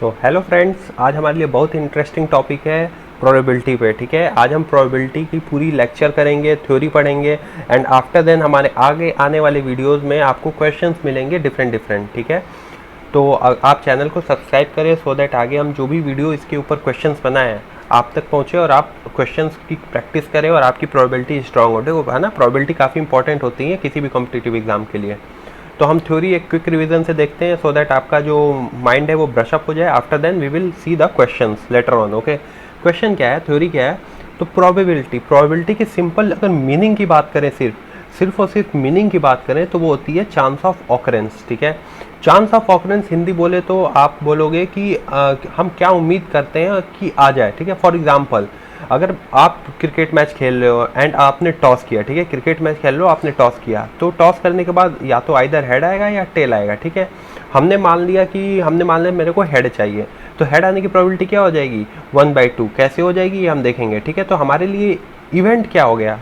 तो hello friends, आज हमारे लिए बहुत इंटरेस्टिंग टॉपिक है प्रोबेबिलिटी पे। ठीक है, आज हम प्रोबेबिलिटी की पूरी लेक्चर करेंगे, थ्योरी पढ़ेंगे एंड आफ्टर देन हमारे आगे आने वाले वीडियोस में आपको क्वेश्चंस मिलेंगे डिफरेंट। ठीक है, तो आप चैनल को सब्सक्राइब करें सो दैट आगे हम जो भी वीडियो इसके ऊपर क्वेश्चंस बनाए हैं आप तक पहुँचे और आप क्वेश्चंस की प्रैक्टिस करें और आपकी प्रोबेबिलिटी स्ट्रांग हो। देखो है ना, प्रोबेबिलिटी काफ़ी इंपॉर्टेंट होती है किसी भी कॉम्पिटिटिव एग्जाम के लिए। तो हम थ्योरी एक क्विक रिवीजन से देखते हैं सो दैट आपका जो माइंड है वो ब्रश अप हो जाए। After then we will see the questions later on. Okay, question क्या है, थ्योरी क्या है? तो प्रोबेबिलिटी की सिंपल अगर मीनिंग की बात करें, सिर्फ और सिर्फ मीनिंग की बात करें तो वो होती है चांस ऑफ ऑकरेंस। ठीक है, चांस ऑफ ऑकरेंस हिंदी बोले तो आप बोलोगे कि हम क्या उम्मीद करते हैं कि आ जाए। ठीक है, फॉर एग्जांपल अगर आप क्रिकेट मैच खेल रहे हो एंड आपने टॉस किया, ठीक है, क्रिकेट मैच खेल रहे हो, आपने टॉस किया, तो टॉस करने के बाद या तो आइदर हेड आएगा या टेल आएगा। ठीक है, हमने मान लिया मेरे को हेड चाहिए, तो हेड आने की प्रोबेबिलिटी क्या हो जाएगी? 1/2। कैसे हो जाएगी ये हम देखेंगे। ठीक है, तो हमारे लिए इवेंट क्या हो गया?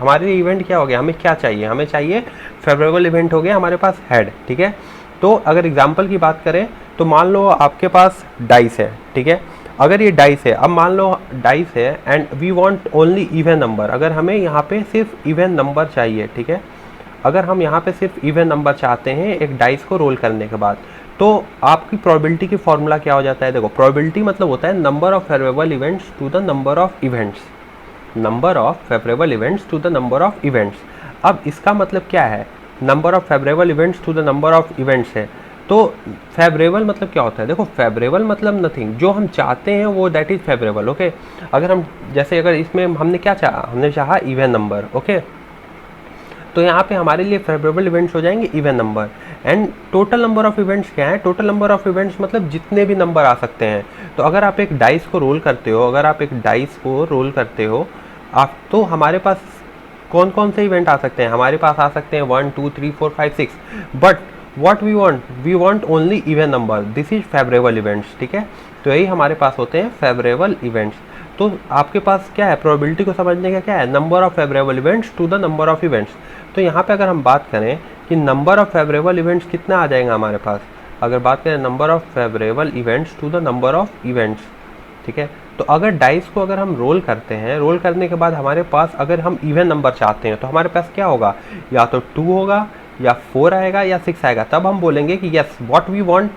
हमें क्या चाहिए? हमें चाहिए फेवरेबल इवेंट हो गया हमारे पास हेड। ठीक है, तो अगर एग्जाम्पल की बात करें तो मान लो आपके पास डाइस है। ठीक है, अगर ये डाइस है, अब मान लो डाइस है and we want only even number. अगर हमें यहाँ पे सिर्फ इवन नंबर चाहिए, ठीक है, अगर हम यहाँ पे सिर्फ इवन नंबर चाहते हैं एक डाइस को रोल करने के बाद, तो आपकी प्रोबेबिलिटी की फॉर्मूला क्या हो जाता है? देखो, प्रोबेबिलिटी मतलब होता है number of favourable events to the number of events, number of favourable events to the number of events. अब इसका मतलब क्या है? Number of favourable events to the number of events है, तो फेवरेबल मतलब क्या होता है? देखो, फेवरेबल मतलब नथिंग, जो हम चाहते हैं वो दैट इज फेवरेबल। ओके, अगर इसमें हमने क्या चाहा, हमने चाहा इवन नंबर। ओके, तो यहाँ पे हमारे लिए फेवरेबल इवेंट्स हो जाएंगे even number. And total number of events क्या है? टोटल नंबर ऑफ इवेंट्स मतलब जितने भी नंबर आ सकते हैं। तो अगर आप एक डाइस को रोल करते हो, आप तो हमारे पास कौन कौन से इवेंट आ सकते हैं? हमारे पास आ सकते हैं 1 2 3 4 5 6, but what we want only even number, this is favourable events. ठीक है, तो यही हमारे पास होते हैं फेवरेबल इवेंट्स। तो आपके पास क्या है? प्रोबेबिलिटी को समझने का क्या है? Number of favourable events to the number of events. तो यहाँ पे अगर हम बात करें कि नंबर ऑफ फेवरेबल इवेंट्स कितना आ जाएगा हमारे पास, अगर बात करें number of favourable events to the number of events, ठीक है, तो अगर डाइस को अगर हम रोल करते हैं, रोल करने के बाद हमारे पास अगर हम इवन नंबर चाहते हैं तो हमारे पास क्या होगा? या तो 2 होगा या 4 आएगा या 6 आएगा। तब हम बोलेंगे कि यस व्हाट वी वांट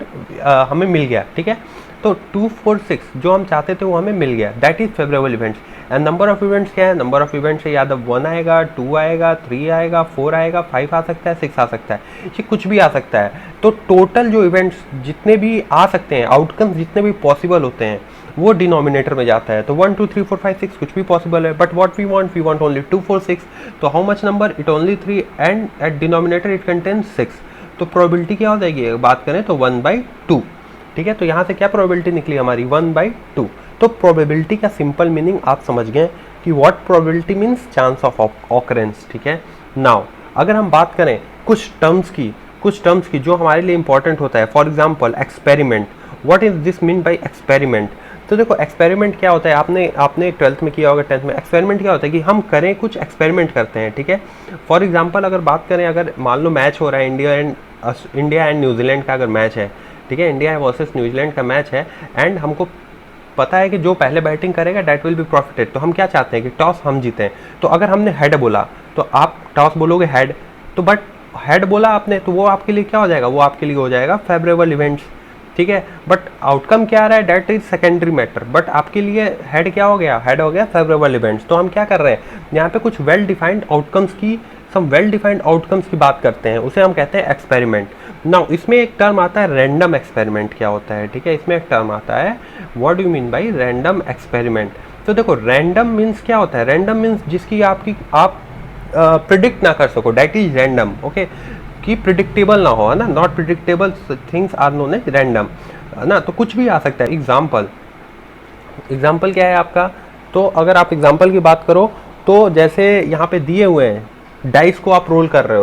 हमें मिल गया। ठीक है, तो 2 4 6 जो हम चाहते थे वो हमें मिल गया, that is favourable events. And number of events क्या है? नंबर ऑफ इवेंट्स है या तो 1 आएगा, 2 आएगा, 3 आएगा, 4 आएगा, 5 आ सकता है, 6 आ सकता है, ये कुछ भी आ सकता है। तो टोटल जो इवेंट्स जितने भी आ सकते हैं, आउटकम्स जितने भी पॉसिबल होते हैं वो डिनोमिनेटर में जाता है। तो 1 2 3 4 5 6 कुछ भी पॉसिबल है, but what we want only 2 4 6। तो how much number? It only 3 and at denominator it contains 6। तो प्रोबेबिलिटी क्या हो जाएगी? बात करें तो 1/2। ठीक है, तो यहाँ से क्या प्रोबेबिलिटी निकली हमारी? 1/2। तो प्रोबेबिलिटी का सिंपल मीनिंग आप समझ गए कि what probability means chance of occurrence. ठीक है, नाउ अगर हम बात करें कुछ टर्म्स की जो हमारे लिए इंपॉर्टेंट होता है, for example experiment. What is this mean by experiment? तो देखो, एक्सपेरिमेंट क्या होता है, आपने 12th में किया होगा, 10th में। एक्सपेरिमेंट क्या होता है कि हम करें कुछ एक्सपेरिमेंट करते हैं। ठीक है, फॉर एग्जांपल अगर बात करें, अगर मान लो मैच हो रहा है इंडिया एंड न्यूजीलैंड का अगर मैच है, ठीक है, इंडिया वर्सेस न्यूजीलैंड का मैच है एंड हमको पता है कि जो पहले बैटिंग करेगा दैट विल बी प्रॉफिटेड। तो हम क्या चाहते हैं कि टॉस हम जीतें। तो अगर हमने हेड बोला तो आप टॉस बोलोगे हेड, तो बट हेड बोला आपने तो वो आपके लिए क्या हो जाएगा? वो आपके लिए हो जाएगा फेवरेबल इवेंट्स। ठीक है, बट आउटकम क्या आ रहा है that is secondary matter, but आपके लिए हेड क्या हो गया? हेड हो गया फेवरेबल इवेंट्स। तो हम क्या कर रहे हैं यहाँ पे? कुछ वेल डिफाइंड आउटकम्स की बात करते हैं, उसे हम कहते हैं एक्सपेरिमेंट। नाउ इसमें एक टर्म आता है रैंडम एक्सपेरिमेंट। क्या होता है? ठीक है, इसमें एक टर्म आता है, what do you mean by random experiment? तो देखो, रैंडम मीन्स क्या होता है? रैंडम मीन्स जिसकी आप प्रिडिक्ट ना कर सको, दैट इज रैंडम। ओके, कि प्रिडिक्टेबल ना हो, है ना, not predictable things are known as random, है ना। तो कुछ भी आ सकता है। एग्जाम्पल क्या है आपका? तो अगर आप एग्जाम्पल की बात करो तो जैसे यहाँ पे दिए हुए हैं, डाइस को आप रोल कर रहे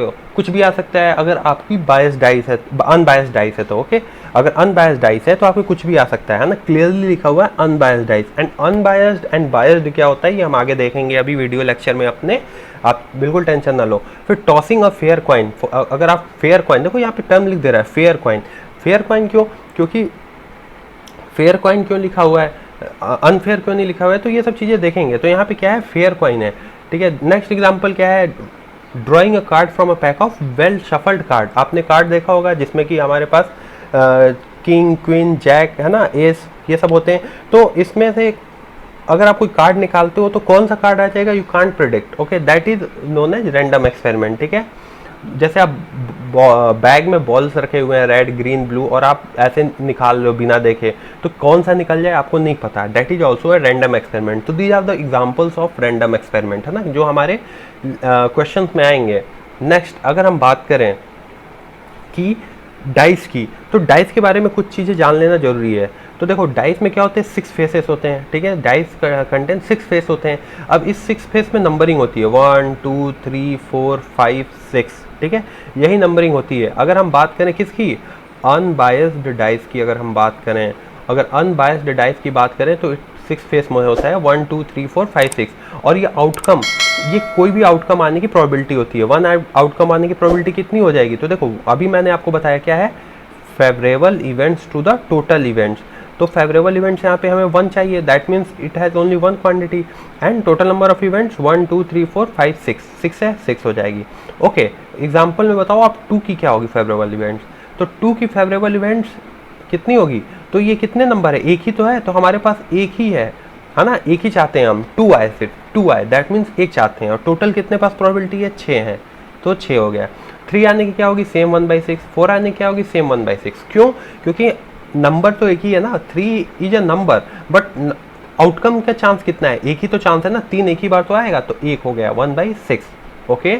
हो, कुछ भी आ सकता है। अगर आपकी बायस्ड डाइस है, अनबायस्ड डाइस है तो ओके, अगर अनबायस्ड डाइस है तो आपको कुछ भी आ सकता है ना, क्लियरली लिखा हुआ है unbiased dice. And unbiased and biased क्या होता है ये हम आगे देखेंगे अभी वीडियो लेक्चर में अपने, आप बिल्कुल टेंशन ना लो। फिर टॉसिंग अ फेयर कॉइन, अगर आप फेयर कॉइन, देखो यहाँ पे टर्म लिख दे रहा है फेयर कॉइन। क्यों? क्योंकि फेयर कॉइन क्यों लिखा हुआ है, अनफेयर क्यों नहीं लिखा हुआ है, तो ये सब चीज़ें देखेंगे। तो यहाँ पे क्या है, फेयर कॉइन है, ठीक है। नेक्स्ट एग्जांपल क्या है, drawing a card from a pack of well shuffled card. आपने कार्ड देखा होगा जिसमें कि हमारे पास किंग, क्वीन, जैक, है ना, एस, ये सब होते हैं। तो इसमें से अगर आप कोई कार्ड निकालते हो तो कौन सा कार्ड आ जाएगा, you can't predict, okay, that is known as random experiment, ठीक है। जैसे आप बैग में बॉल्स रखे हुए हैं रेड, ग्रीन, ब्लू, और आप ऐसे निकाल लो बिना देखे, तो कौन सा निकल जाए आपको नहीं पता, that is also a random experiment. तो these are the examples of random experiment, है ना, जो हमारे क्वेश्चन में आएंगे। नेक्स्ट अगर हम बात करें कि डाइस की, तो डाइस के बारे में कुछ चीज़ें जान लेना जरूरी है। तो देखो डाइस में क्या होते हैं, 6 फेसेस होते हैं, ठीक है। डाइस कंटेंट 6 फेस होते हैं। अब इस 6 फेस में नंबरिंग होती है 1 2 3 4 5 6, ठीक है, यही नंबरिंग होती है। अगर हम बात करें किसकी, अनबायस्ड डाइस की, अगर हम बात करें, अगर अनबायस्ड डाइस की बात करें तो 6 फेस में होता है 1 2 3 4 5 6, और ये आउटकम, ये कोई भी आउटकम आने की प्रोबेबिलिटी होती है। 1 आउटकम आने की प्रोबेबिलिटी कितनी हो जाएगी, तो देखो अभी मैंने आपको बताया क्या है, favourable events to the total events. तो फेवरेबल इवेंट्स यहाँ पे हमें 1 चाहिए, that means it has only 1 quantity, and total number of events 1 2 3 4 5 6 है, 6 हो जाएगी। ओके, एग्जाम्पल में बताओ आप 2 की क्या होगी फेवरेबल इवेंट्स, तो 2 की फेवरेबल इवेंट्स कितनी होगी, तो ये कितने नंबर है, एक ही तो है, तो हमारे पास एक ही है ना, एक ही चाहते हैं हम, 2 आए, सिर्फ 2 आए, दैट मीन्स एक चाहते हैं, और टोटल कितने पास प्रोबेबिलिटी है, 6 है, तो 6 हो गया। 3 आने की क्या होगी, सेम 1/6, 4 आने की क्या होगी, सेम 1/6, क्यों, क्योंकि नंबर तो एक ही है ना, 3 is a number, but outcome का चांस कितना है, एक ही तो चांस है ना, 3 एक ही बार तो आएगा, तो 1 हो गया, 1/6, ओके।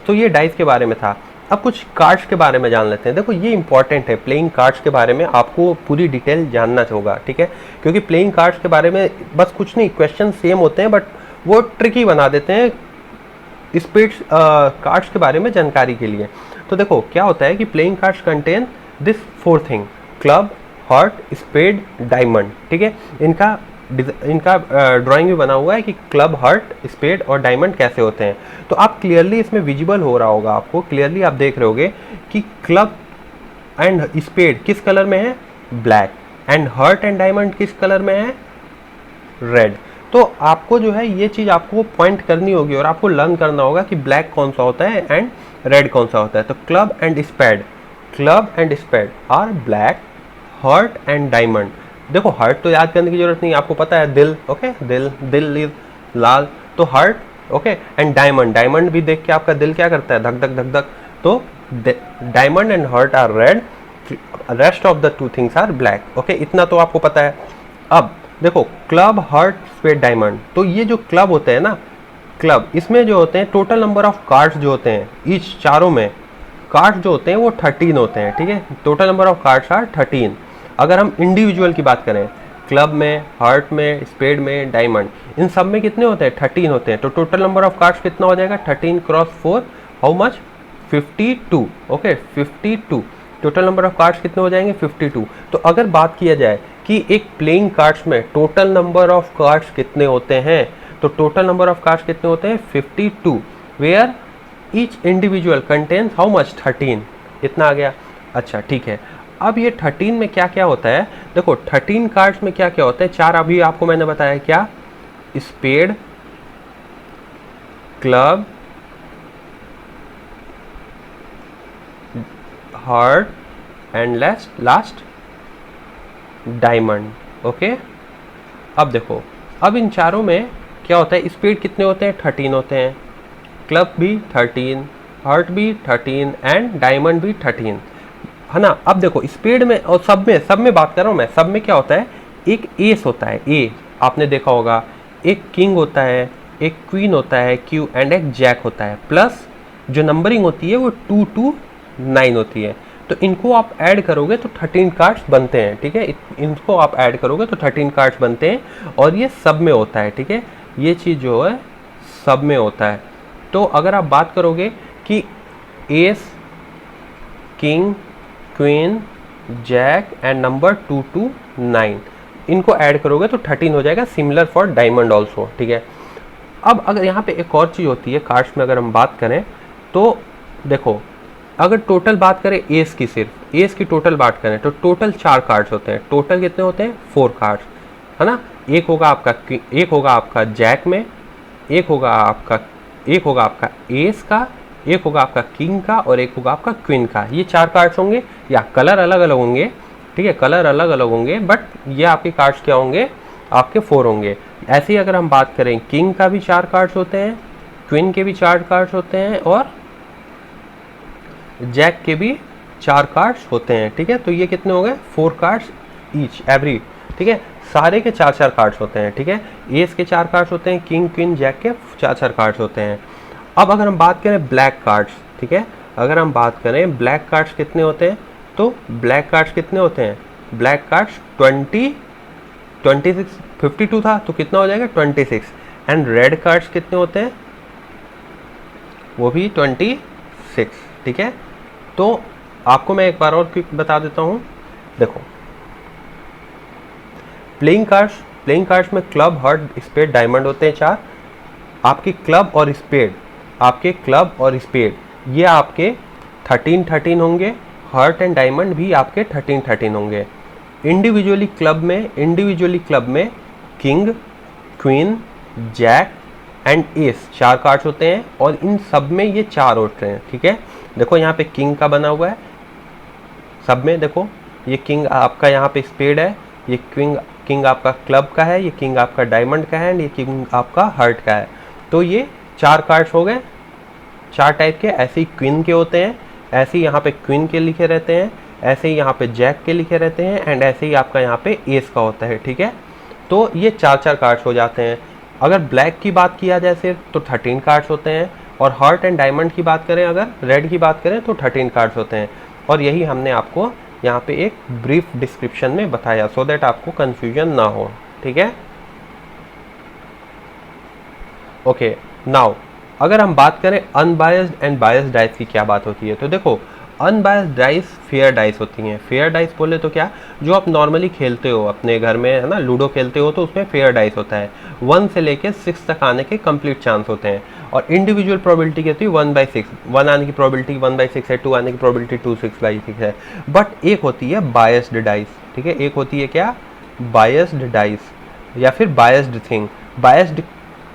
तो ये डाइस के बारे में था। अब कुछ कार्ड्स के बारे में जान लेते हैं। देखो ये इंपॉर्टेंट है, प्लेइंग कार्ड्स के बारे में आपको पूरी डिटेल जानना होगा, ठीक है, क्योंकि प्लेइंग कार्ड्स के बारे में बस कुछ नहीं, क्वेश्चन सेम होते हैं बट वो ट्रिकी बना देते हैं स्पीड कार्ड्स के बारे में जानकारी के लिए। तो देखो क्या होता है कि playing cards contain this 4 thing, club, heart, spade, diamond, ठीक है। इनका ड्राइंग भी बना हुआ है कि क्लब, हार्ट, स्पेड और डायमंड कैसे होते हैं। तो आप क्लियरली इसमें विजिबल हो रहा होगा, आपको क्लियरली आप देख रहे होगे कि क्लब एंड स्पेड किस कलर में है, black, and heart and diamond किस कलर में है, रेड। तो आपको जो है ये चीज़ आपको पॉइंट करनी होगी और आपको लर्न करना होगा कि ब्लैक कौन सा होता है एंड रेड कौन सा होता है। तो club and spade are black, heart and diamond. देखो हार्ट तो याद करने की जरूरत नहीं, आपको पता है दिल, ओके, दिल इज लाल, तो हार्ट, ओके, एंड डायमंड भी देख के आपका दिल क्या करता है, धक धक धक धक। तो diamond and heart are red, rest of the 2 things are black, okay, इतना तो आपको पता है। अब देखो क्लब, हार्ट, स्पेड, डायमंड, तो ये जो क्लब होते हैं ना, क्लब, इसमें जो होते हैं टोटल नंबर ऑफ कार्ड्स जो होते हैं, इस चारों में कार्ड्स जो होते हैं वो 13 होते हैं, ठीक है, total number of cards are 13। अगर हम इंडिविजुअल की बात करें, क्लब में, हार्ट में, स्पेड में, डायमंड, इन सब में कितने होते हैं, 13 होते हैं। तो टोटल नंबर ऑफ कार्ड्स कितना हो जाएगा, 13 × 4, how much, 52, okay, 52। Total number of cards कितने हो जाएंगे, 52। तो अगर बात किया जाए कि एक प्लेइंग कार्ड्स में टोटल नंबर ऑफ कार्ड्स कितने होते हैं, तो टोटल नंबर ऑफ कार्ड्स कितने होते हैं, 52, where each individual contains how much, 13, इतना आ गया। अच्छा ठीक है, अब ये 13 में क्या क्या होता है, देखो 13 कार्ड्स में क्या क्या होता है, 4 अभी आपको मैंने बताया, क्या, spade, club, heart and last diamond, okay. अब देखो, अब इन चारों में क्या होता है, स्पीड कितने होते हैं, 13 होते हैं, क्लब भी 13, हार्ट भी 13 एंड डायमंड भी 13, है ना। अब देखो स्पीड में और सब में बात कर रहा हूँ मैं, सब में क्या होता है, एक एस होता है, ए आपने देखा होगा, एक किंग होता है, एक क्वीन होता है, क्यू, एंड एक जैक होता है, प्लस जो नंबरिंग होती है वो 2 to 9 होती है। तो इनको आप ऐड करोगे तो 13 कार्ड्स बनते हैं, ठीक है, इनको आप ऐड करोगे तो 13 कार्ड्स बनते हैं, और ये सब में होता है, ठीक है, ये चीज़ जो है सब में होता है। तो अगर आप बात करोगे कि ace, king, queen, jack and number 2 to 9, इनको ऐड करोगे तो 13 हो जाएगा, सिमिलर फॉर डायमंड ऑल्सो, ठीक है। अब अगर यहाँ पे एक और चीज़ होती है कार्ड्स में, अगर हम बात करें तो देखो अगर टोटल बात करें एस की, सिर्फ एस की टोटल बात करें तो टोटल 4 कार्ड्स होते हैं। टोटल कितने होते हैं? 4 कार्ड्स, है ना। एक होगा आपका जैक में, एक होगा आपका एस का, एक होगा आपका किंग का और एक होगा आपका क्वीन का। ये 4 कार्ड्स होंगे, या कलर अलग अलग होंगे, ठीक है, कलर अलग अलग होंगे, बट ये आपके कार्ड्स क्या होंगे? आपके 4 होंगे। ऐसे ही अगर हम बात करें, किंग का भी 4 कार्ड्स होते हैं, क्वीन के भी 4 कार्ड्स होते हैं और जैक के भी 4 कार्ड्स होते हैं, ठीक है। तो ये कितने हो गए? 4 कार्ड्स ईच एवरी, ठीक है। सारे के 4 कार्ड्स होते हैं, ठीक है। एस के 4 कार्ड्स होते हैं, किंग क्वीन जैक के 4 कार्ड्स होते हैं। अब अगर हम बात करें ब्लैक कार्ड्स, ठीक है, अगर हम बात करें ब्लैक कार्ड्स कितने होते हैं, तो ब्लैक कार्ड्स कितने होते हैं? ब्लैक कार्ड्स 26 52 था तो कितना हो जाएगा? 26। एंड रेड कार्ड्स कितने होते हैं? वो भी 26, ठीक है। तो आपको मैं एक बार और क्विक बता देता हूं। देखो, प्लेइंग कार्ड्स में क्लब, हार्ट, स्पेड, डायमंड होते हैं 4। आपके क्लब और स्पेड ये आपके 13 होंगे। हार्ट एंड डायमंड भी आपके 13 होंगे। इंडिविजुअली क्लब में king, queen, jack and ace 4 cards होते हैं और इन सब में ये 4 होते हैं, ठीक है। देखो यहाँ पे किंग का बना हुआ है सब में, देखो ये किंग आपका यहाँ पे स्पेड है, ये किंग आपका क्लब का है, ये किंग आपका डायमंड का है, ये किंग आपका हार्ट का है। तो ये 4 कार्ड्स हो गए, 4 टाइप के। ऐसे ही क्वीन के होते हैं, ऐसे ही यहाँ पे क्वीन के लिखे रहते हैं, ऐसे ही यहाँ पे जैक के लिखे रहते हैं एंड ऐसे ही आपका यहाँ पे एस का होता है, ठीक है। तो ये 4 कार्ड्स हो जाते हैं। अगर ब्लैक की बात किया जाए सिर्फ तो 13 कार्ड्स होते हैं और हार्ट एंड डायमंड की बात करें, अगर रेड की बात करें तो 13 कार्ड्स होते हैं। और यही हमने आपको यहाँ पे एक ब्रीफ डिस्क्रिप्शन में बताया सो दैट आपको कंफ्यूजन ना हो, ठीक है। ओके, नाउ अगर हम बात करें अनबायस्ड एंड बायस्ड डाइस की क्या बात होती है, तो देखो अनबायस्ड डाइस फेयर डाइस होती हैं। फेयर डाइस बोले तो क्या, जो आप नॉर्मली खेलते हो अपने घर में, है ना, लूडो खेलते हो तो उसमें फेयर डाइस होता है। 1 से लेके 6 तक आने के कंप्लीट चांस होते हैं और इंडिविजुअल प्रोबेबिलिटी कहती है 1/6। 1 आने की प्रोबेबिलिटी 1/6 है, 2 आने की प्रोबेबिलिटी 2/6 है। बट एक होती है बायस्ड डाइस, ठीक है। एक होती है क्या? बायस्ड डाइस या फिर बायस्ड थिंग। बायस्ड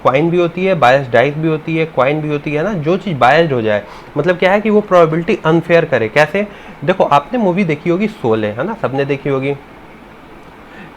क्वाइन भी होती है, बायस्ड डाइस भी होती है, क्वाइन भी होती है ना। जो चीज़ बायस्ड हो जाए, मतलब क्या है कि वो प्रोबेबिलिटी अनफेयर करे। कैसे? देखो, आपने मूवी देखी होगी शोले, है ना, सबने देखी होगी,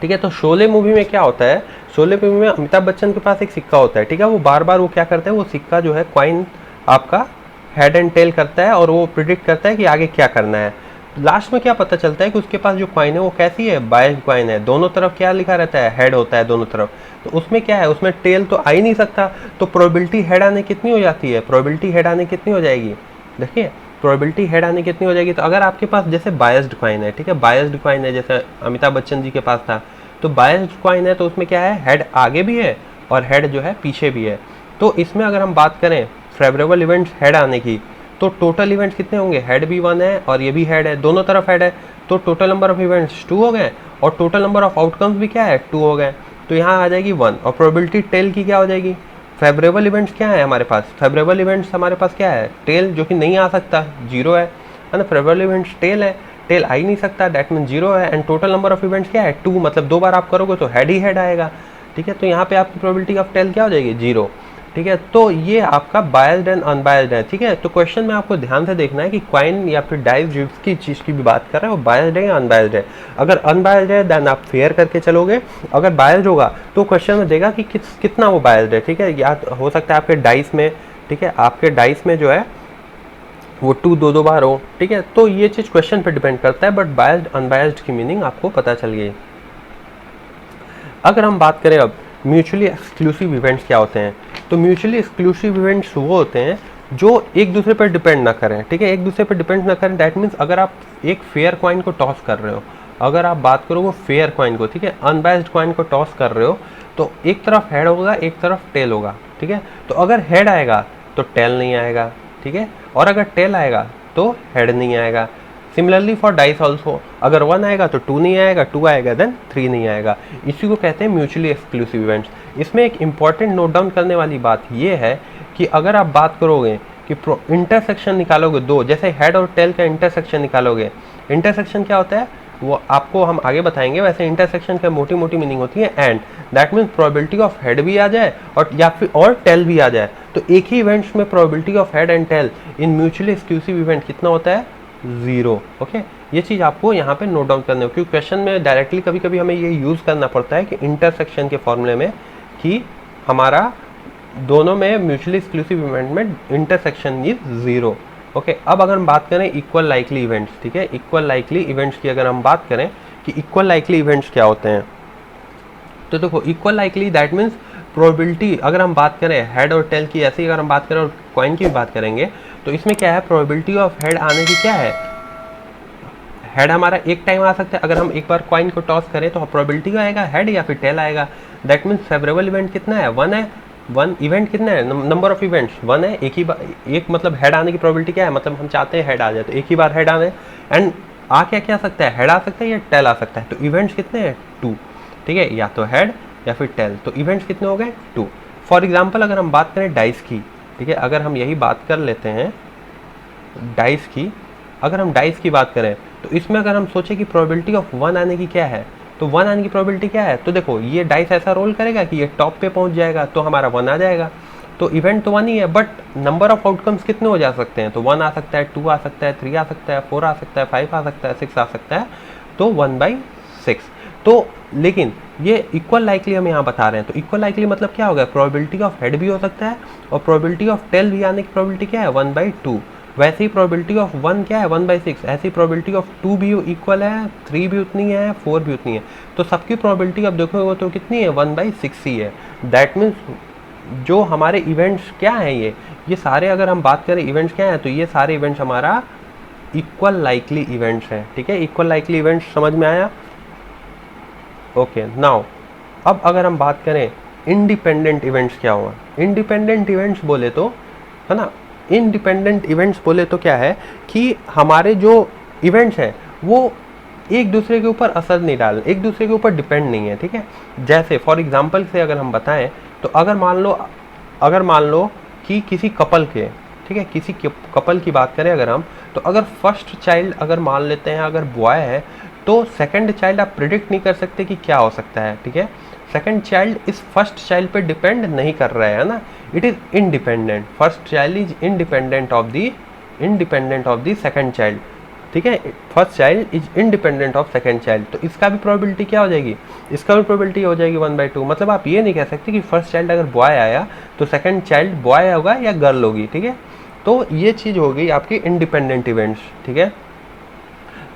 ठीक है। तो शोले मूवी में क्या होता है? शोले मूवी में अमिताभ बच्चन के पास एक सिक्का होता है, ठीक है। वो बार बार वो क्या करते हैं, वो सिक्का जो है क्वाइन आपका हेड एंड टेल करता है और वो प्रिडिक्ट करता है कि आगे क्या करना है। लास्ट में क्या पता चलता है कि उसके पास जो क्वाइन है वो कैसी है? बायस्ड क्वाइन है। दोनों तरफ क्या लिखा रहता है? हेड होता है दोनों तरफ। तो उसमें क्या है? उसमें टेल तो आ ही नहीं सकता। तो प्रोबेबिलिटी हेड आने कितनी हो जाती है? प्रोबेबिलिटी हेड आने कितनी हो जाएगी? देखिए, प्रोबेबिलिटी हेड आने कितनी हो जाएगी? तो अगर आपके पास जैसे बायस्ड क्वाइन है, ठीक है, बायस्ड क्वाइन है जैसे अमिताभ बच्चन जी के पास था, तो बायस्ड क्वाइन है तो उसमें क्या है? हेड आगे भी है और हेड जो है पीछे भी है। तो इसमें अगर हम बात करें फेवरेबल इवेंट्स हेड आने की, तो टोटल इवेंट्स कितने होंगे? हेड भी 1 है और ये भी हेड है, दोनों तरफ हेड है। तो टोटल नंबर ऑफ इवेंट्स 2 हो गए और टोटल नंबर ऑफ आउटकम्स भी क्या है? 2 हो गए। तो यहाँ आ जाएगी 1 और प्रोबेबिलिटी टेल की क्या हो जाएगी? फेवरेबल इवेंट्स क्या है हमारे पास? फेवरेबल इवेंट्स हमारे पास क्या है? टेल, जो कि नहीं आ सकता, 0 है ना। फेवरेबल इवेंट्स टेल है, टेल आ ही नहीं सकता, दैट मीन 0 है। And total number of events क्या है? 2, मतलब 2 बार आप करोगे तो हेड ही हेड आएगा, ठीक है। तो यहाँ पे आपकी प्रोबेबिलिटी ऑफ टेल क्या हो जाएगी? 0, ठीक है। तो ये आपका बायस्ड एंड अनबायस्ड है, ठीक है। तो क्वेश्चन में आपको ध्यान से देखना है कि क्वाइन या फिर डाइस जिसकी चीज़ की भी बात कर रहे हैं वो बायस्ड है या अनबायस्ड है। अगर अनबायस्ड है देन आप फेयर करके चलोगे, अगर बायस्ड होगा तो क्वेश्चन में देगा कि कितना वो बायस्ड है, ठीक है। या हो सकता है आपके डाइस में, ठीक है, आपके डाइस में जो है वो 2 2 बार हो, ठीक है। तो ये चीज़ क्वेश्चन पर डिपेंड करता है, बट बायस्ड अनबायस्ड की मीनिंग आपको पता चल गई। अगर हम बात करें अब म्यूचुअली एक्सक्लूसिव इवेंट्स क्या होते हैं, तो म्यूचुअली एक्सक्लूसिव इवेंट्स वो होते हैं जो एक दूसरे पर डिपेंड ना करें, ठीक है। एक दूसरे पर डिपेंड ना करें, दैट मीन्स अगर आप एक फेयर कॉइन को टॉस कर रहे हो, अगर आप बात करो वो फेयर कॉइन को, ठीक है, अनबायस्ड कॉइन को टॉस कर रहे हो, तो एक तरफ हेड होगा, एक तरफ टेल होगा, ठीक है। तो अगर हेड आएगा तो टेल नहीं आएगा, ठीक है, और अगर टेल आएगा तो हेड नहीं आएगा। सिमिलरली फॉर डाइस ऑल्सो, अगर 1 आएगा तो 2 नहीं आएगा, 2 आएगा देन 3 नहीं आएगा। इसी को कहते हैं म्यूचुअली एक्सक्लूसिव इवेंट्स। इसमें एक इंपॉर्टेंट नोट डाउन करने वाली बात यह है कि अगर आप बात करोगे कि इंटरसेक्शन निकालोगे दो, जैसे हेड और टेल का इंटरसेक्शन निकालोगे, इंटरसेक्शन क्या होता है वो आपको हम आगे बताएंगे। वैसे इंटरसेक्शन की मोटी मोटी मीनिंग होती है and, that means probability of head भी आ जाए और या फिर और टेल भी आ जाए, तो एक ही इवेंट्स में probability of head and tail in mutually exclusive event कितना होता है, 0। ओके, ये चीज़ आपको यहाँ पे नोट डाउन करना है, क्योंकि क्वेश्चन में डायरेक्टली कभी कभी हमें ये यूज़ करना पड़ता है कि इंटरसेक्शन के फॉर्मूले में कि हमारा दोनों में म्यूचुअली एक्सक्लूसिव इवेंट में इंटरसेक्शन इज 0। ओके, अब अगर हम बात करें इक्वल लाइकली इवेंट्स, ठीक है, इक्वल लाइकली इवेंट्स की अगर हम बात करें कि इक्वल लाइकली इवेंट्स क्या होते हैं, तो देखो equal likely that means probability, अगर हम बात करें हेड और टेल की, ऐसे ही अगर हम बात करें और कॉइन की भी बात करेंगे, तो इसमें क्या है, प्रोबेबिलिटी ऑफ हेड आने की क्या है, हेड हमारा एक टाइम आ सकता है, अगर हम एक बार कॉइन को टॉस करें तो प्रोबेबिलिटी का आएगा हेड या फिर टेल आएगा। दैट मीन्स फेवरेबल इवेंट कितना है, 1 है, 1 इवेंट कितना है, नंबर ऑफ इवेंट्स 1 है, एक ही बार एक मतलब हेड आने की प्रोबेबिलिटी क्या है, मतलब हम चाहते हैं हेड आ जाए तो एक ही बार हेड आने, एंड आ क्या सकता है, हेड आ सकता है या टेल आ सकता है, तो इवेंट्स कितने हैं 2, ठीक है, या तो हेड या फिर टेल, तो इवेंट्स कितने हो गए 2। फॉर एग्जाम्पल अगर हम बात करें डाइस की, ठीक है, अगर हम यही बात कर लेते हैं डाइस की, अगर हम डाइस की बात करें तो इसमें अगर हम सोचें कि प्रोबेबिलिटी ऑफ 1 आने की क्या है, तो 1 आने की प्रोबेबिलिटी क्या है, तो देखो ये डाइस ऐसा रोल करेगा कि ये टॉप पे पहुंच जाएगा तो हमारा 1 आ जाएगा, तो इवेंट तो 1 ही है, बट नंबर ऑफ आउटकम्स कितने हो जा सकते हैं, तो 1 आ सकता है, 2 आ सकता है, 3 आ सकता है, 4 आ सकता है, 5 आ सकता है, 6 आ सकता है, तो 1/6। तो लेकिन ये इक्वल लाइकली हम यहाँ बता रहे हैं, तो इक्वल लाइकली मतलब क्या होगा, प्रोबेबिलिटी ऑफ हेड भी हो सकता है और प्रोबेबिलिटी ऑफ टेल भी आने की प्रोबेबिलिटी क्या है, 1/2। वैसे ही प्रोबेबिलिटी ऑफ 1 क्या है, 1/6, ऐसी प्रोबेबिलिटी ऑफ 2 भी इक्वल है, 3 भी उतनी है, 4 भी उतनी है, तो सबकी प्रोबेबिलिटी अब देखोगे तो कितनी है, 1/6 ही है। दैट मीन्स जो हमारे इवेंट्स क्या हैं, ये सारे अगर हम बात करें इवेंट्स क्या हैं, तो ये सारे इवेंट्स हमारा इक्वल लाइकली इवेंट्स हैं, ठीक है, इक्वल लाइकली इवेंट्स समझ में आया। ओके, नाउ अब अगर हम बात करें इंडिपेंडेंट इवेंट्स क्या हुआ, इंडिपेंडेंट इवेंट्स बोले तो है ना, इंडिपेंडेंट इवेंट्स बोले तो क्या है कि हमारे जो इवेंट्स हैं वो एक दूसरे के ऊपर असर नहीं डाल, एक दूसरे के ऊपर डिपेंड नहीं है, ठीक है। जैसे फॉर एग्जांपल से अगर हम बताएं तो अगर मान लो कि किसी कपल के, ठीक है, किसी कपल की बात करें अगर हम, तो अगर फर्स्ट चाइल्ड अगर मान लेते हैं अगर बॉय है, तो सेकंड चाइल्ड आप प्रिडिक्ट नहीं कर सकते कि क्या हो सकता है, ठीक है, सेकंड चाइल्ड इस फर्स्ट चाइल्ड पे डिपेंड नहीं कर रहा है ना, it is independent, first child is independent of the second child, ठीक है, first child is independent of second child, तो इसका भी प्रोबेबिलिटी क्या हो जाएगी, इसका भी प्रोबेबिलिटी हो जाएगी 1/2। मतलब आप ये नहीं कह सकते कि फर्स्ट चाइल्ड अगर बॉय आया तो सेकंड चाइल्ड बॉय होगा या गर्ल होगी, ठीक है, तो ये चीज़ हो गई आपकी इंडिपेंडेंट इवेंट्स, ठीक है।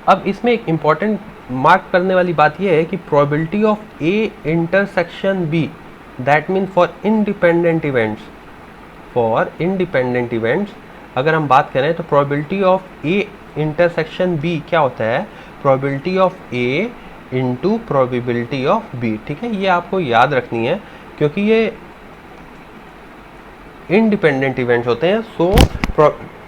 अब इसमें एक इम्पॉर्टेंट मार्क करने वाली बात यह है कि probability of a intersection b, that mean for independent events अगर हम बात करें तो probability of a intersection b क्या होता है, probability of a into probability of b, ठीक है, ये आपको याद रखनी है क्योंकि ये इंडिपेंडेंट इवेंट्स होते हैं। सो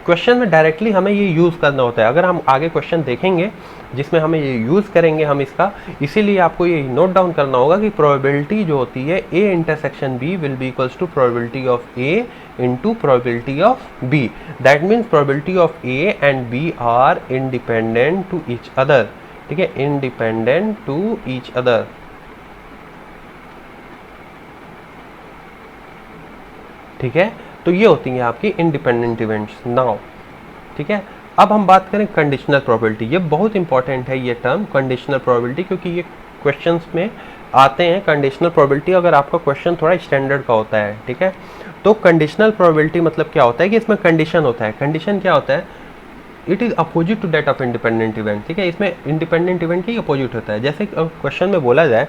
क्वेश्चन में डायरेक्टली हमें ये यूज़ करना होता है, अगर हम आगे क्वेश्चन देखेंगे जिसमें हमें ये यूज़ करेंगे हम इसका, इसीलिए आपको ये नोट डाउन करना होगा कि प्रोबेबिलिटी जो होती है a intersection b will be equals to probability of a into probability of b, that means probability of a and b are independent to each other, ठीक है, इंडिपेंडेंट टू ईच अदर, ठीक है, तो ये होती हैं आपकी इंडिपेंडेंट इवेंट्स। नाउ ठीक है, अब हम बात करें कंडीशनल प्रोबेबिलिटी, ये बहुत इंपॉर्टेंट है ये टर्म कंडीशनल प्रोबेबिलिटी, क्योंकि ये क्वेश्चंस में आते हैं कंडीशनल प्रोबेबिलिटी अगर आपका क्वेश्चन थोड़ा स्टैंडर्ड का होता है, ठीक है। तो कंडीशनल प्रोबेबिलिटी मतलब क्या होता है कि इसमें कंडीशन होता है, कंडीशन क्या होता है, it is opposite to that of independent event, ठीक है, इसमें इंडिपेंडेंट इवेंट के अपोजिट होता है। जैसे क्वेश्चन में बोला जाए,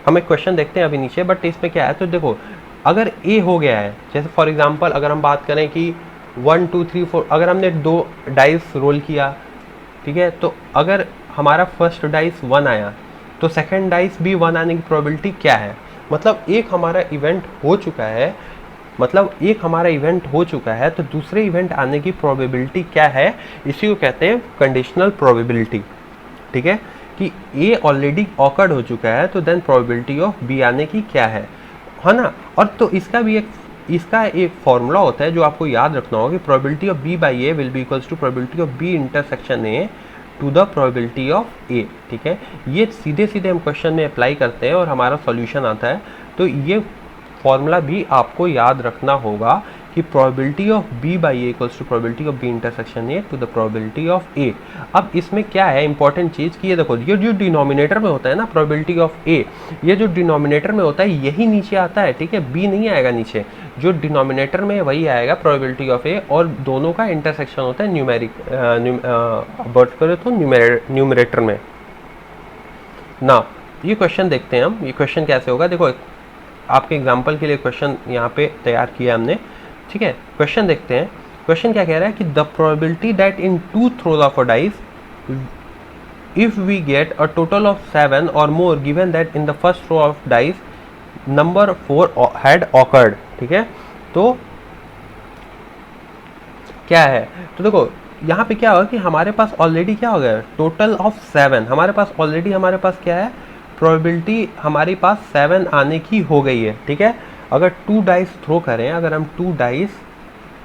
हम एक क्वेश्चन देखते हैं अभी नीचे, बट इसमें क्या है, तो देखो अगर ए हो गया है, जैसे फॉर एग्जांपल अगर हम बात करें कि 1 2 3 4 अगर हमने 2 डाइस रोल किया, ठीक है, तो अगर हमारा फर्स्ट डाइस 1 आया तो सेकंड डाइस भी 1 आने की प्रोबेबिलिटी क्या है, मतलब एक हमारा इवेंट हो चुका है, तो दूसरे इवेंट आने की प्रोबेबिलिटी क्या है, इसी को कहते हैं कंडीशनल प्रोबेबिलिटी, ठीक है, कि ए ऑलरेडी ऑकर्ड हो चुका है तो देन प्रोबेबिलिटी ऑफ बी आने की क्या है ना। और तो इसका भी एक इसका एक फॉर्मूला होता है जो आपको याद रखना होगा कि probability of B by A will be equals to probability of B intersection A to the probability of A. ठीक है, ये सीधे सीधे हम क्वेश्चन में अप्लाई करते हैं और हमारा सॉल्यूशन आता है। तो ये फॉर्मूला भी आपको याद रखना होगा कि probability of B by A equals to probability of B intersection A to the probability of A. अब इसमें क्या है इंपॉर्टेंट चीज़ कि ये देखो, ये जो डिनोमिनेटर में होता है ना प्रोबेबिलिटी ऑफ ए, ये जो डिनोमिनेटर में होता है यही नीचे आता है। ठीक है, बी नहीं आएगा नीचे, जो डिनोमिनेटर में वही आएगा प्रोबेबिलिटी ऑफ ए, और दोनों का इंटरसेक्शन होता है न्यूमेरिक बट करें तो न्यूमरेटर में ना। ये क्वेश्चन देखते हैं हम, ये क्वेश्चन कैसे होगा। देखो आपके एग्जाम्पल के लिए क्वेश्चन यहाँ पे तैयार किया हमने। ठीक है, क्वेश्चन देखते हैं। क्वेश्चन क्या कह रहा है कि the probability that in 2 throws of a dice if we get a total of 7 और more given that in the first throw of dice number 4 had occurred. ठीक है, तो क्या है, तो देखो यहाँ पे क्या होगा कि हमारे पास ऑलरेडी क्या हो गया, टोटल ऑफ 7 हमारे पास ऑलरेडी, हमारे पास क्या है, प्रोबेबिलिटी हमारे पास 7 आने की हो गई है। ठीक है, अगर 2 डाइस थ्रो करें, अगर हम 2 डाइस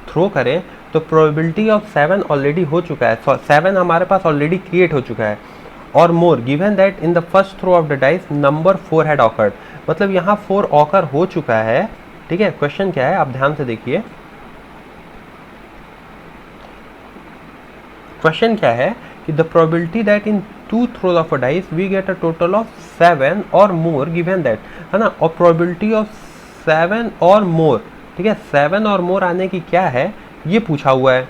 थ्रो करें तो प्रोबेबिलिटी ऑफ 7 ऑलरेडी हो चुका है, 7 हमारे पास ऑलरेडी क्रिएट हो चुका है। और more given that in the first throw of the dice number 4 had occurred, मतलब यहाँ 4 ऑकर हो चुका है। ठीक है, क्वेश्चन क्या है आप ध्यान से देखिए। क्वेश्चन क्या है कि the probability that in 2 throws of a dice we get a total of 7 और मोर गिवन दैट, है ना, और प्रोबेबिलिटी ऑफ 7 और मोर। ठीक है, 7 और मोर आने की क्या है ये पूछा हुआ है,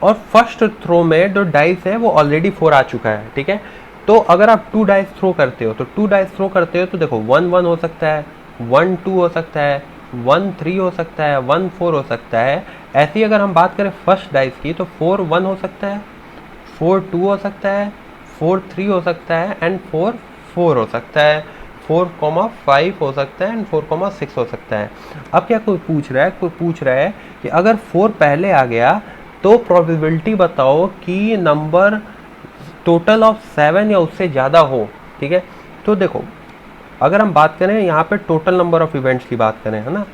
और फर्स्ट थ्रो में जो डाइस है वो ऑलरेडी 4 आ चुका है। ठीक है, तो अगर आप 2 डाइस थ्रो करते हो तो 2 डाइस थ्रो करते हो तो देखो 1 1 हो सकता है, 1 2 हो सकता है, 1 3 हो सकता है, 1 4 हो सकता है। ऐसी अगर हम बात करें फर्स्ट डाइस की तो 4 1 हो सकता है, 4 2 हो सकता है, 4 3 हो सकता है एंड 4 4 हो सकता है, 4,5 हो सकता है एंड 4,6 हो सकता है। अब क्या कोई पूछ रहा है कि अगर 4 पहले आ गया तो प्रोबेबिलिटी बताओ कि नंबर टोटल ऑफ 7 या उससे ज़्यादा हो। ठीक है, तो देखो अगर हम बात करें यहाँ पे टोटल नंबर ऑफ इवेंट्स की बात करें, है ना,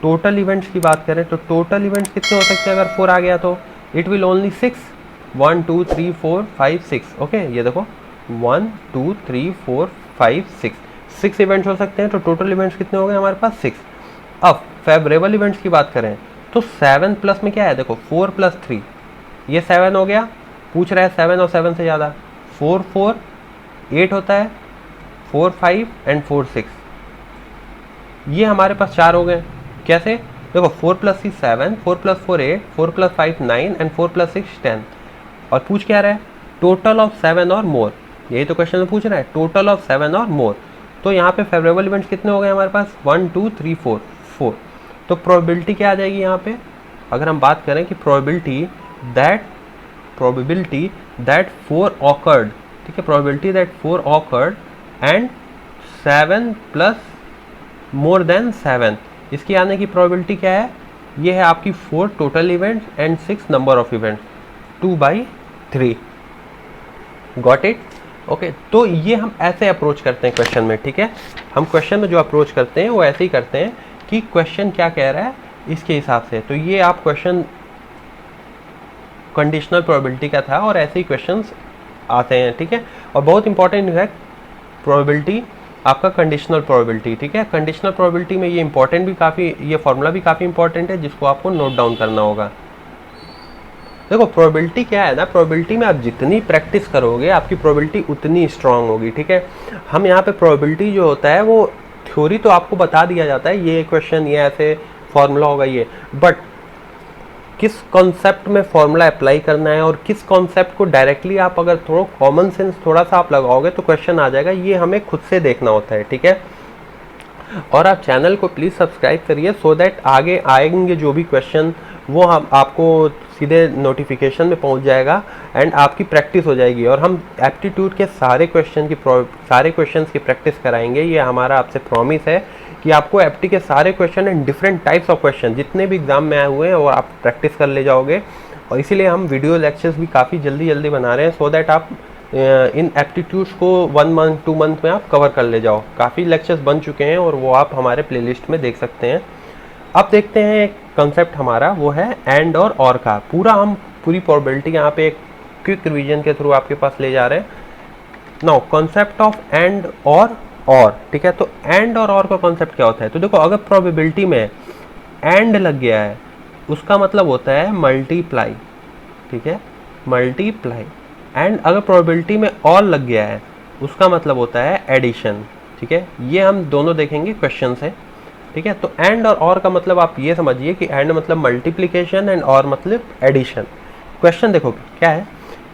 टोटल इवेंट्स की बात करें तो टोटल इवेंट्स कितने हो सकते हैं अगर 4 आ गया तो इट विल ओनली 6, 1 2 3 4 5 6। ओके, ये देखो 1 2 3 4 5 6 इवेंट्स हो सकते हैं, तो टोटल इवेंट्स कितने हो गए हमारे पास 6। अब फेवरेबल इवेंट्स की बात करें तो 7 प्लस में क्या है, देखो 4 + 3 ये 7 हो गया, पूछ रहा है 7 और 7 से ज़्यादा, 4 4 8 होता है, 4 5 एंड 4 6, ये हमारे पास 4 हो गए। कैसे, देखो 4 + 3 7, 4 + 4 8, 4 + 5 9 एंड 4 + 6 10। और पूछ क्या रहा है, टोटल ऑफ 7 और मोर, यही तो क्वेश्चन में पूछ रहा है, टोटल ऑफ 7 और मोर। तो यहाँ पे फेवरेबल इवेंट्स कितने हो गए हमारे पास, 1 2 3 4 4। तो प्रोबेबिलिटी क्या आ जाएगी यहाँ पे, अगर हम बात करें कि प्रोबेबिलिटी दैट 4 ऑकर्ड, ठीक है, probability that 4 awkward and 7 plus more than 7, इसकी आने की प्रोबेबिलिटी क्या है, ये है आपकी 4 total events and 6 number of events, 2/3। Got it. Okay, तो ये हम ऐसे अप्रोच करते हैं क्वेश्चन में। ठीक है, हम क्वेश्चन में जो अप्रोच करते हैं वो ऐसे ही करते हैं कि क्वेश्चन क्या कह रहा है इसके हिसाब से। तो ये आप क्वेश्चन कंडीशनल प्रोबेबिलिटी का था और ऐसे ही क्वेश्चंस आते हैं। ठीक है, और बहुत इंपॉर्टेंट है प्रोबेबिलिटी आपका कंडीशनल प्रोबेबिलिटी। ठीक है, कंडीशनल प्रोबेबिलिटी में ये इंपॉर्टेंट भी काफ़ी, ये फॉर्मूला भी काफ़ी इंपॉर्टेंट है जिसको आपको नोट डाउन करना होगा। देखो प्रोबेबिलिटी क्या है ना, प्रोबेबिलिटी में आप जितनी प्रैक्टिस करोगे आपकी प्रोबेबिलिटी उतनी स्ट्रांग होगी। ठीक है, हम यहाँ पे प्रोबेबिलिटी जो होता है वो थ्योरी तो आपको बता दिया जाता है, ये क्वेश्चन ये ऐसे फॉर्मूला होगा ये, बट किस कॉन्सेप्ट में फॉर्मूला अप्लाई करना है और किस कॉन्सेप्ट को डायरेक्टली आप अगर थोड़ा कॉमन सेंस थोड़ा सा आप लगाओगे तो क्वेश्चन आ जाएगा, ये हमें खुद से देखना होता है। ठीक है, और आप चैनल को प्लीज़ सब्सक्राइब करिए सो दैट आगे आएंगे जो भी क्वेश्चन वो हम आपको सीधे नोटिफिकेशन में पहुंच जाएगा एंड आपकी प्रैक्टिस हो जाएगी। और हम एप्टीट्यूड के सारे क्वेश्चंस की प्रैक्टिस कराएंगे, ये हमारा आपसे प्रॉमिस है कि आपको एप्टी के सारे question and different types of question जितने भी एग्जाम में आए हुए हैं वो आप प्रैक्टिस कर ले जाओगे। और इसीलिए हम वीडियो लेक्चर्स भी काफ़ी जल्दी बना रहे हैं सो दैट आप इन एप्टीट्यूड्स को 1 मंथ 2 मंथ में आप कवर कर ले जाओ। काफ़ी लेक्चर्स बन चुके हैं और वो आप हमारे प्लेलिस्ट में देख सकते हैं। अब देखते हैं एक कंसेप्ट हमारा, वो है एंड और का। पूरी प्रोबेबिलिटी यहाँ पे एक क्विक रिवीजन के थ्रू आपके पास ले जा रहे हैं। नाउ कॉन्सेप्ट ऑफ एंड और ठीक है, तो एंड और का कॉन्सेप्ट क्या होता है? तो देखो, अगर प्रोबेबिलिटी में एंड लग गया है उसका मतलब होता है मल्टीप्लाई, ठीक है, मल्टीप्लाई। एंड अगर प्रोबेबिलिटी में और लग गया है उसका मतलब होता है एडिशन, ठीक है। ये हम दोनों देखेंगे क्वेश्चन से, ठीक है। तो एंड और का मतलब आप ये समझिए कि एंड मतलब मल्टीप्लिकेशन एंड और मतलब एडिशन। क्वेश्चन देखो क्या है,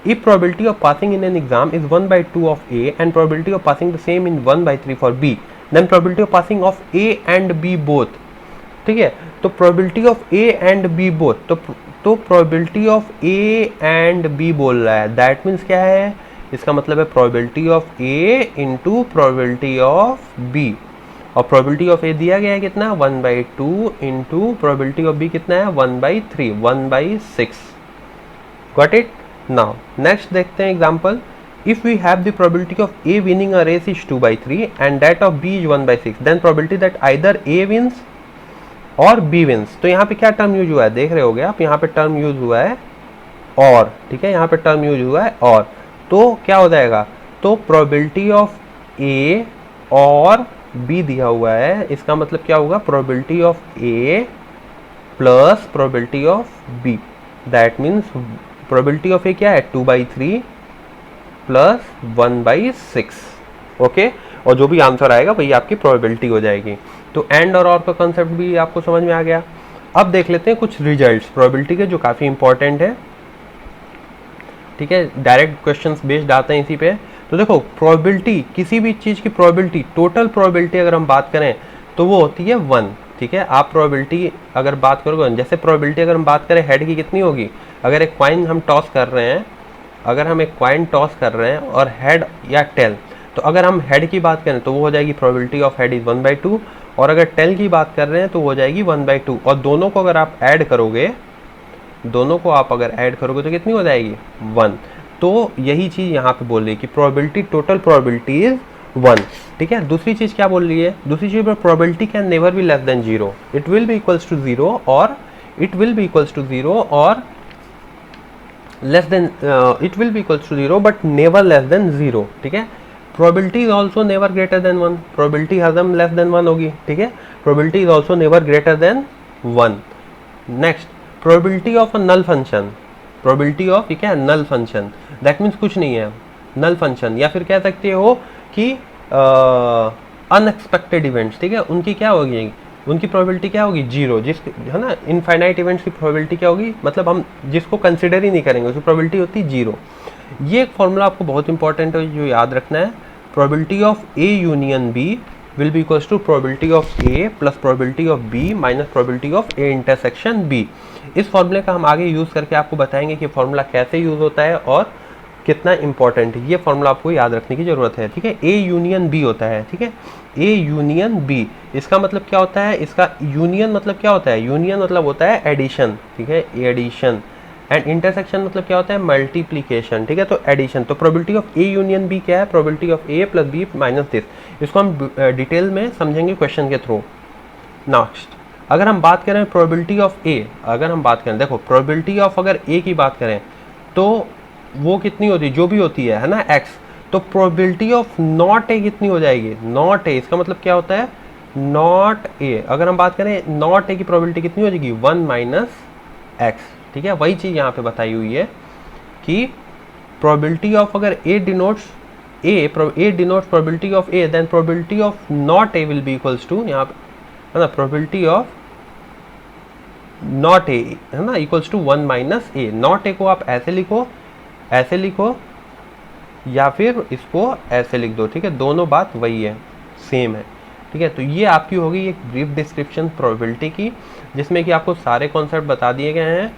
if probability of passing in an exam is 1/2 of A and probability of passing the same in 1/3 for B, then probability of passing of A and B both, ठीक है। तो probability of A and B both, तो probability of A and B बोल रहा है, that means क्या है, इसका मतलब है probability of A into probability of B, और probability of A दिया गया है कितना, 1/2 into probability of B कितना है, 1/3, 1/6। Got it? Now next देखते हैं example. If we have the probability of A winning a race is 2/3 and that of B is 1/6, then probability that either A wins और B wins। तो यहाँ पे क्या term use हुआ है, देख रहे होगे आप, यहाँ पे टर्म यूज हुआ है और, ठीक है, यहाँ पे टर्म यूज हुआ है और, तो क्या हो जाएगा, तो प्रोबेबिलिटी ऑफ A और B दिया हुआ है, इसका मतलब क्या होगा, probability of A plus probability of B, that means probability of A क्या है, 2/3 प्लस 1/6, ओके। और जो भी आंसर आएगा वही आपकी प्रोबेबिलिटी हो जाएगी। तो एंड और का कंसेप्ट भी आपको समझ में आ गया। अब देख लेते हैं कुछ रिजल्ट्स प्रोबेबिलिटी के जो काफ़ी इंपॉर्टेंट है, ठीक है। डायरेक्ट क्वेश्चंस बेस्ड आते हैं इसी पे। तो देखो, प्रोबेबिलिटी, किसी भी चीज़ की प्रोबेबिलिटी, टोटल प्रोबेबिलिटी अगर हम बात करें तो वो होती है 1, ठीक है। आप प्रोबेबिलिटी अगर बात करोगे, जैसे प्रोबेबिलिटी अगर हम बात करें हेड की कितनी होगी, अगर एक कॉइन हम टॉस कर रहे हैं, अगर हम एक कॉइन टॉस कर रहे हैं और हेड या टेल, तो अगर हम हेड की बात करें तो वो हो जाएगी प्रोबेबिलिटी ऑफ हेड इज 1/2, और अगर टेल की बात कर रहे हैं तो वो हो जाएगी 1/2, और दोनों को अगर आप ऐड करोगे, दोनों को आप अगर ऐड करोगे तो कितनी हो जाएगी, 1। तो यही चीज़ यहाँ पे बोल रही है कि प्रोबेबिलिटी, टोटल प्रोबेबिलिटी इज 1, ठीक है। दूसरी चीज़ क्या बोल रही है, दूसरी चीज़ पर probability can never be less than 0, it will be equals to 0 और it will be equals to 0 और less than, it will be equals to 0 but never less than 0, ठीक है। Probability is also never greater than 1, probability हरदम less than 1 होगी, ठीक है। Probability is also never greater than 1। Next, probability of a null function, probability of क्या है, नल function, that means कुछ नहीं है, नल फंक्शन, या फिर कह सकते हो कि अनएक्सपेक्टेड इवेंट्स, ठीक है, उनकी क्या होगी, उनकी प्रोबेबिलिटी क्या होगी, 0, जिस, है ना, इनफाइनाइट इवेंट्स की प्रोबेबिलिटी क्या होगी, मतलब हम जिसको कंसिडर ही नहीं करेंगे उसकी प्रोबेबिलिटी होती है 0। ये एक फॉर्मूला आपको बहुत इंपॉर्टेंट है जो याद रखना है, probability of a union b will be equals to probability of a plus probability of b minus probability of a intersection b. इस फॉर्मूले का हम आगे यूज़ करके आपको बताएंगे कि फॉर्मूला कैसे यूज़ होता है और कितना इंपॉर्टेंट है। ये फॉर्मूला आपको याद रखने की जरूरत है, ठीक है। ए यूनियन बी होता है, ठीक है, ए यूनियन बी, इसका मतलब क्या होता है, इसका यूनियन मतलब क्या होता है, यूनियन मतलब होता है एडिशन, ठीक है, एडिशन, एंड इंटरसेक्शन मतलब क्या होता है, मल्टीप्लीकेशन, ठीक है। तो एडिशन, तो probability of a union b क्या है, probability of a plus b minus this. इसको हम डिटेल में समझेंगे क्वेश्चन के थ्रू। नेक्स्ट, अगर हम बात करें प्रोबेबिलिटी ऑफ ए, अगर हम बात करें, देखो प्रोबेबिलिटी ऑफ अगर ए की बात करें तो वो कितनी होती है, जो भी होती है ना, x, तो प्रोबेबिलिटी ऑफ नॉट ए कितनी हो जाएगी, नॉट ए, इसका मतलब क्या होता है, नॉट ए, अगर हम बात करें नॉट ए की प्रोबेबिलिटी कितनी हो जाएगी, 1 माइनस एक्स, ठीक है। वही चीज़ यहाँ पे बताई हुई है कि प्रोबेबिलिटी ऑफ अगर A denotes A denotes probability of A, then probability of not A will be equals to, यहाँ पे है ना, प्रोबेबिलिटी ऑफ नॉट ए, है ना, equals to 1 minus a. Not a को आप ऐसे लिखो या फिर इसको ऐसे लिख दो, ठीक है, दोनों बात वही है, सेम है, ठीक है। तो ये आपकी होगी एक ब्रीफ डिस्क्रिप्शन प्रोबेबिलिटी की, जिसमें कि आपको सारे कॉन्सेप्ट बता दिए गए हैं,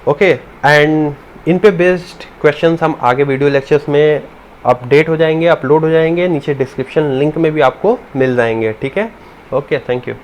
ओके। एंड इन पे बेस्ड क्वेश्चंस हम आगे वीडियो लेक्चर्स में अपडेट हो जाएंगे, अपलोड हो जाएंगे, नीचे डिस्क्रिप्शन लिंक में भी आपको मिल जाएंगे, ठीक है। Okay, thank you.